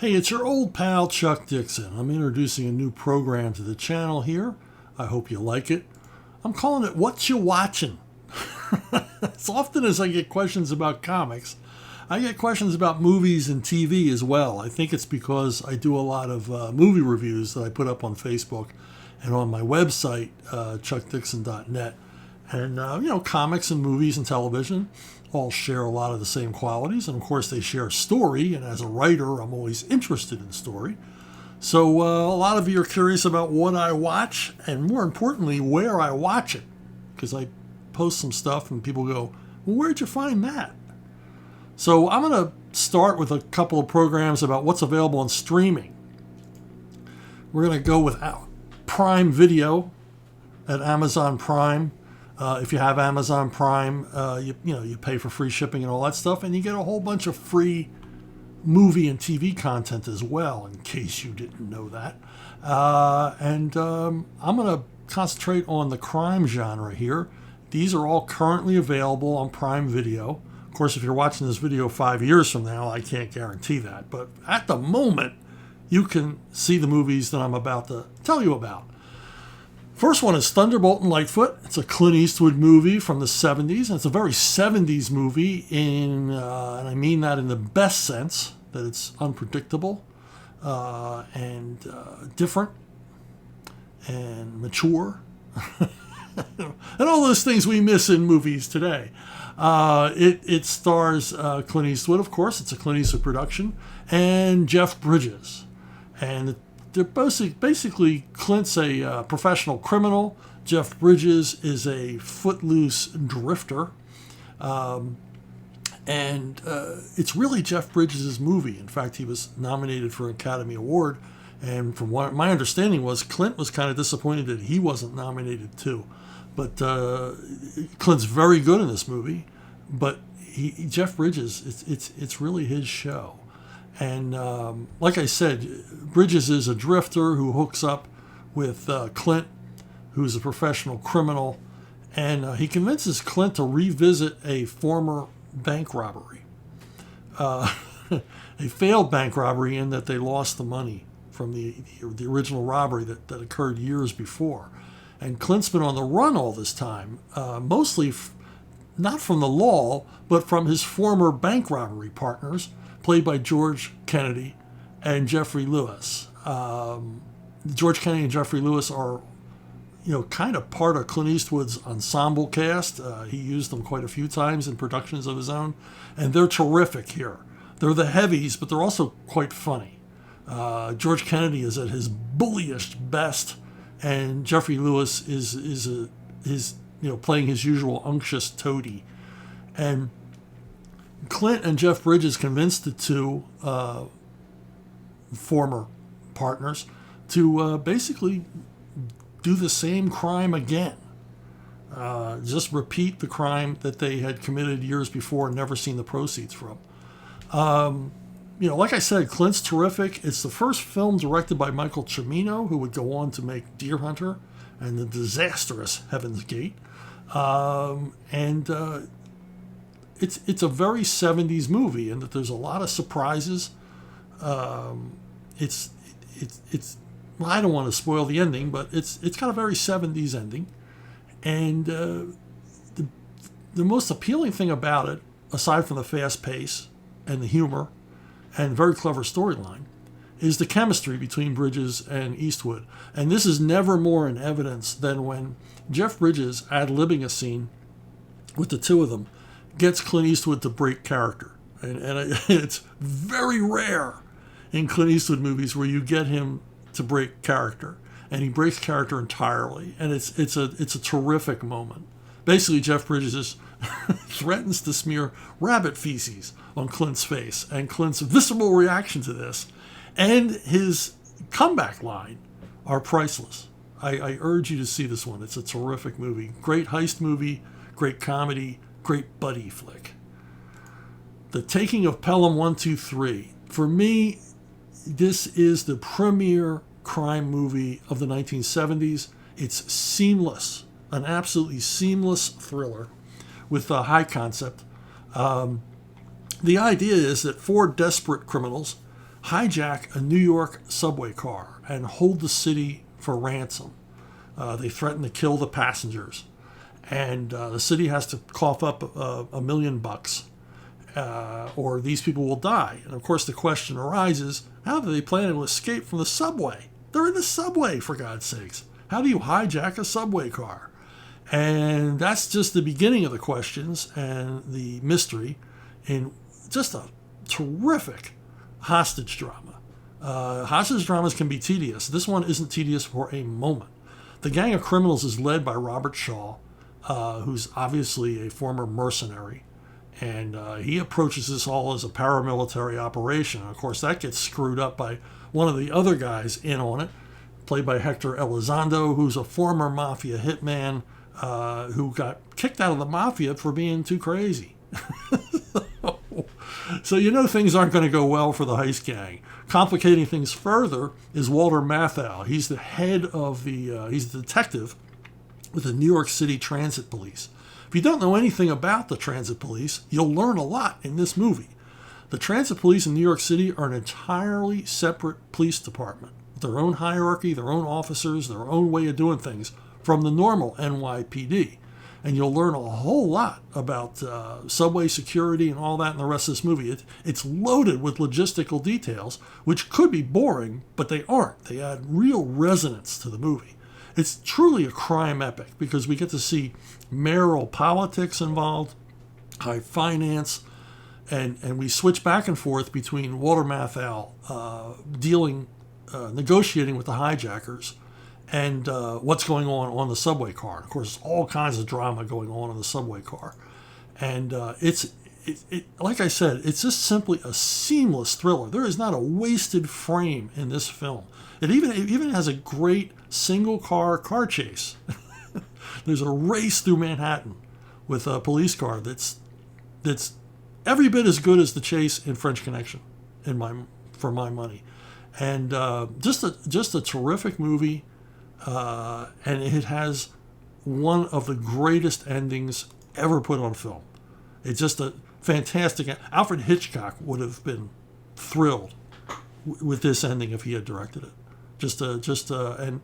Hey, it's your old pal Chuck Dixon. I'm introducing a new program to the channel here. I hope you like it. I'm calling it Whatcha Watchin. As often as I get questions about comics, I get questions about movies and TV as well. I think it's because I do a lot of movie reviews that I put up on Facebook and on my website, chuckdixon.net. And, comics and movies and television all share a lot of the same qualities. And, of course, they share story. And as a writer, I'm always interested in story. So a lot of you are curious about what I watch and, more importantly, where I watch it. Because I post some stuff and people go, well, where'd you find that? So I'm going to start with a couple of programs about what's available on streaming. We're going to go with Prime Video at Amazon Prime. If you have Amazon Prime, you pay for free shipping and all that stuff, and you get a whole bunch of free movie and TV content as well, in case you didn't know that. I'm going to concentrate on the crime genre here. These are all currently available on Prime Video. Of course, if you're watching this video 5 years from now, I can't guarantee that. But at the moment, you can see the movies that I'm about to tell you about. First one is Thunderbolt Lightfoot. It's a Clint Eastwood movie from the 70s. And it's a very 70s movie, and I mean that in the best sense, that it's unpredictable and different and mature. And all those things we miss in movies today. It stars Clint Eastwood, of course. It's a Clint Eastwood production. And Jeff Bridges. And they're basically Clint's a professional criminal. Jeff Bridges is a footloose drifter. It's really Jeff Bridges' movie. In fact, he was nominated for an Academy Award. And from what my understanding was, Clint was kind of disappointed that he wasn't nominated too. But Clint's very good in this movie. But Jeff Bridges, it's really his show. And like I said, Bridges is a drifter who hooks up with Clint, who's a professional criminal. And he convinces Clint to revisit a former bank robbery. A failed bank robbery in that they lost the money from the original robbery that occurred years before. And Clint's been on the run all this time, mostly not from the law, but from his former bank robbery partners, played by George Kennedy and Jeffrey Lewis. George Kennedy and Jeffrey Lewis are, kind of part of Clint Eastwood's ensemble cast. He used them quite a few times in productions of his own, and they're terrific here. They're the heavies, but they're also quite funny. George Kennedy is at his bullyish best, and Jeffrey Lewis is playing his usual unctuous toady. And Clint and Jeff Bridges convinced the two former partners to basically do the same crime again. Just repeat the crime that they had committed years before and never seen the proceeds from. Like I said, Clint's terrific. It's the first film directed by Michael Cimino, who would go on to make Deer Hunter and the disastrous Heaven's Gate. It's a very 70s movie in that there's a lot of surprises. It's I don't want to spoil the ending, but it's got a very 70s ending. And the most appealing thing about it, aside from the fast pace and the humor and very clever storyline, is the chemistry between Bridges and Eastwood. And this is never more in evidence than when Jeff Bridges, ad-libbing a scene with the two of them, gets Clint Eastwood to break character. And it's very rare in Clint Eastwood movies where you get him to break character. And he breaks character entirely. And it's a terrific moment. Basically, Jeff Bridges threatens to smear rabbit feces on Clint's face. And Clint's visceral reaction to this and his comeback line are priceless. I urge you to see this one. It's a terrific movie. Great heist movie, great comedy, great buddy flick. The Taking of Pelham 1, 2, 3. For me, this is the premier crime movie of the 1970s. It's seamless, an absolutely seamless thriller with a high concept. The idea is that four desperate criminals hijack a New York subway car and hold the city for ransom. They threaten to kill the passengers, and the city has to cough up $1 million, or these people will die. And of course, the question arises: how do they plan to escape from the subway? They're in the subway, for God's sakes. How do you hijack a subway car? And that's just the beginning of the questions and the mystery in just a terrific hostage drama. Hostage dramas can be tedious. This one isn't tedious for a moment. The gang of criminals is led by Robert Shaw, who's obviously a former mercenary. And he approaches this all as a paramilitary operation. Of course, that gets screwed up by one of the other guys in on it, played by Hector Elizondo, who's a former mafia hitman who got kicked out of the mafia for being too crazy. So you know things aren't going to go well for the heist gang. Complicating things further is Walter Matthau. He's the head of he's the detective with the New York City Transit Police. If you don't know anything about the Transit Police, you'll learn a lot in this movie. The Transit Police in New York City are an entirely separate police department, with their own hierarchy, their own officers, their own way of doing things from the normal NYPD. And you'll learn a whole lot about subway security and all that in the rest of this movie. It's loaded with logistical details, which could be boring, but they aren't. They add real resonance to the movie. It's truly a crime epic because we get to see mayoral politics involved, high finance, and we switch back and forth between Walter Matthau negotiating with the hijackers and what's going on the subway car. And of course, there's all kinds of drama going on in the subway car. And it's like I said, it's just simply a seamless thriller. There is not a wasted frame in this film. It even has a great single car chase. There's a race through Manhattan with a police car that's every bit as good as the chase in French Connection, for my money. And just a terrific movie. And it has one of the greatest endings ever put on film. It's just a fantastic. Alfred Hitchcock would have been thrilled with this ending if he had directed it. And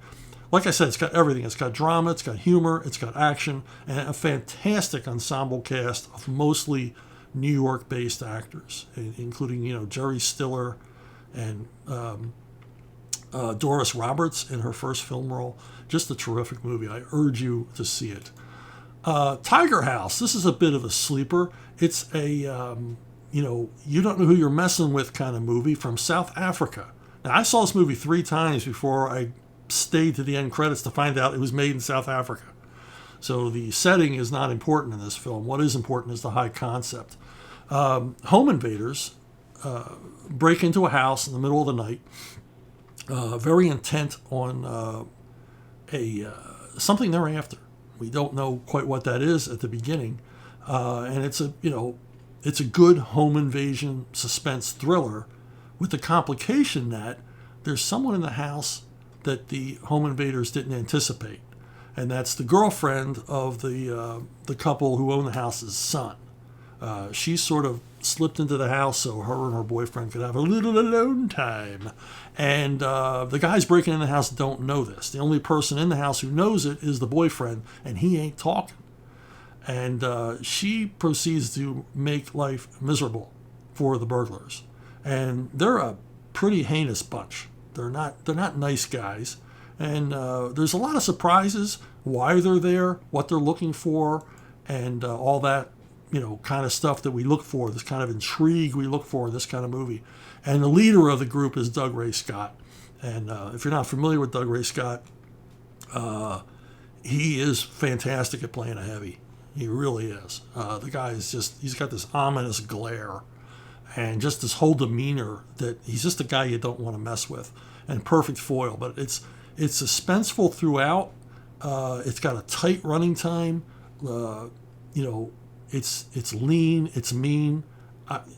like I said, it's got everything. It's got drama, it's got humor, it's got action, and a fantastic ensemble cast of mostly New York-based actors, including Jerry Stiller and Doris Roberts in her first film role. Just a terrific movie. I urge you to see it. Tiger House. This is a bit of a sleeper. It's a, you don't know who you're messing with kind of movie from South Africa. Now, I saw this movie 3 times before I stayed to the end credits to find out it was made in South Africa. So the setting is not important in this film. What is important is the high concept. Home invaders break into a house in the middle of the night, very intent on something they're after. We don't know quite what that is at the beginning, and it's a good home invasion suspense thriller, with the complication that there's someone in the house that the home invaders didn't anticipate, and that's the girlfriend of the couple who own the house's son. She sort of slipped into the house so her and her boyfriend could have a little alone time. And the guys breaking in the house don't know this. The only person in the house who knows it is the boyfriend, and he ain't talking. And she proceeds to make life miserable for the burglars. And they're a pretty heinous bunch. They're not nice guys. And there's a lot of surprises, why they're there, what they're looking for, and all that kind of stuff that we look for, this kind of intrigue we look for in this kind of movie. And the leader of the group is Doug Ray Scott. And if you're not familiar with Doug Ray Scott, he is fantastic at playing a heavy. He really is. The guy is he's got this ominous glare and just this whole demeanor that he's just a guy you don't want to mess with. And perfect foil. But it's suspenseful throughout. It's got a tight running time. It's lean, it's mean.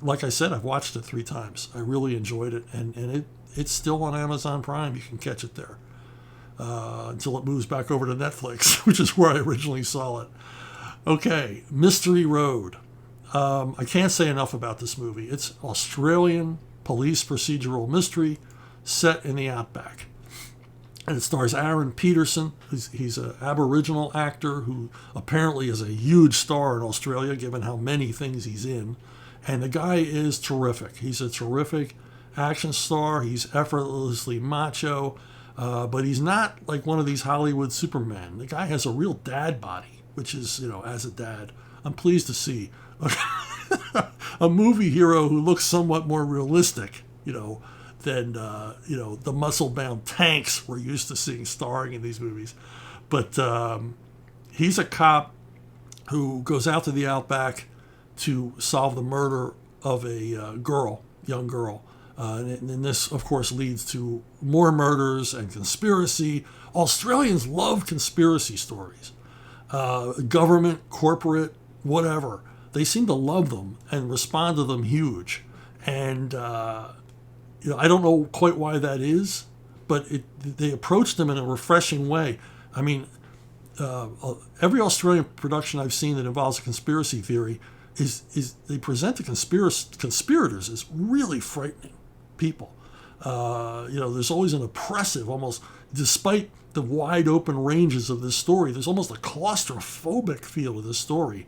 Like I said, I've watched it 3 times. I really enjoyed it, and it's still on Amazon Prime. You can catch it there until it moves back over to Netflix, which is where I originally saw it. Okay, Mystery Road. I can't say enough about this movie. It's Australian police procedural mystery set in the outback. And it stars Aaron Peterson. He's an Aboriginal actor who apparently is a huge star in Australia, given how many things he's in. And the guy is terrific. He's a terrific action star. He's effortlessly macho, but he's not like one of these Hollywood Supermen. The guy has a real dad body, which is, as a dad, I'm pleased to see a movie hero who looks somewhat more realistic, than the muscle-bound tanks we're used to seeing starring in these movies. But he's a cop who goes out to the outback to solve the murder of a young girl. And this, of course, leads to more murders and conspiracy. Australians love conspiracy stories. Government, corporate, whatever. They seem to love them and respond to them huge. And I don't know quite why that is, but they approach them in a refreshing way. I mean, every Australian production I've seen that involves a conspiracy theory is they present the conspirators as really frightening people. There's always an oppressive, almost, despite the wide open ranges of this story, there's almost a claustrophobic feel to this story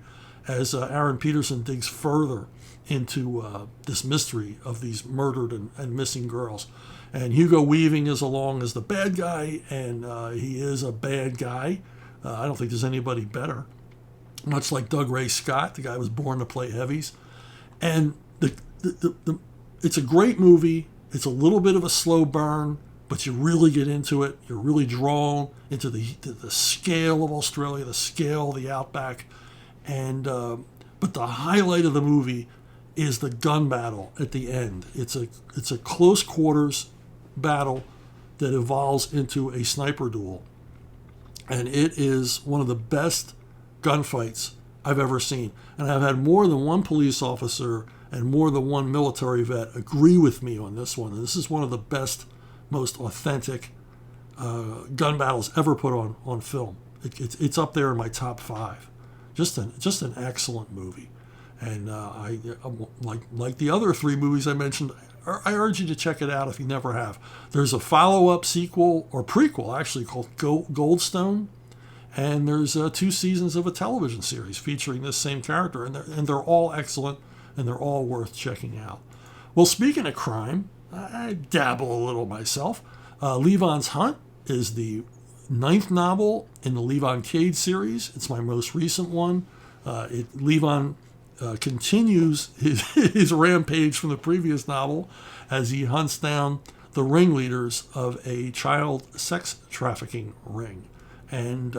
as Aaron Peterson digs further into this mystery of these murdered and missing girls. And Hugo Weaving is along as the bad guy, and he is a bad guy. I don't think there's anybody better. Much like Doug Ray Scott, the guy was born to play heavies. And it's a great movie. It's a little bit of a slow burn, but you really get into it. You're really drawn into the scale of Australia, the scale of the outback. And but the highlight of the movie is the gun battle at the end. It's a close quarters battle that evolves into a sniper duel. And it is one of the best gunfights I've ever seen. And I've had more than one police officer and more than one military vet agree with me on this one. And this is one of the best, most authentic gun battles ever put on film. It's up there in my top 5. Just an excellent movie. And I like the other 3 movies I mentioned, I urge you to check it out if you never have. There's a follow-up sequel, or prequel actually, called Goldstone. And there's 2 seasons of a television series featuring this same character. And they're all excellent, and they're all worth checking out. Well, speaking of crime, I dabble a little myself. Levon's Hunt is the 9th novel in the Levon Cade series. It's my most recent one. Levon continues his rampage from the previous novel as he hunts down the ringleaders of a child sex trafficking ring. And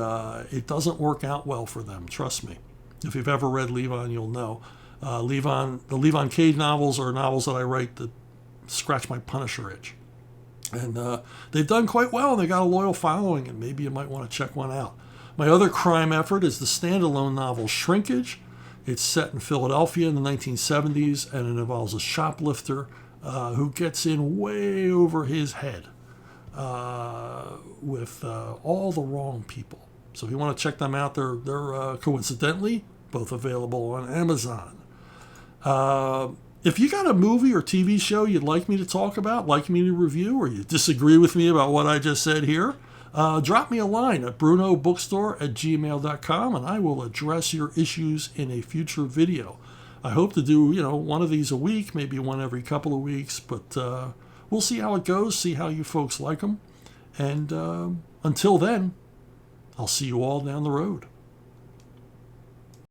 it doesn't work out well for them, trust me. If you've ever read Levon, you'll know. The Levon Cade novels are novels that I write that scratch my Punisher itch. And they've done quite well, and they got a loyal following, and maybe you might want to check one out. My other crime effort is the standalone novel Shrinkage. It's set in Philadelphia in the 1970s, and it involves a shoplifter who gets in way over his head with all the wrong people. So if you want to check them out, they're coincidentally both available on Amazon. If you got a movie or TV show you'd like me to talk about, like me to review, or you disagree with me about what I just said here, drop me a line at brunobookstore@gmail.com, and I will address your issues in a future video. I hope to do, one of these a week, maybe one every couple of weeks, but we'll see how it goes, see how you folks like them. And until then, I'll see you all down the road.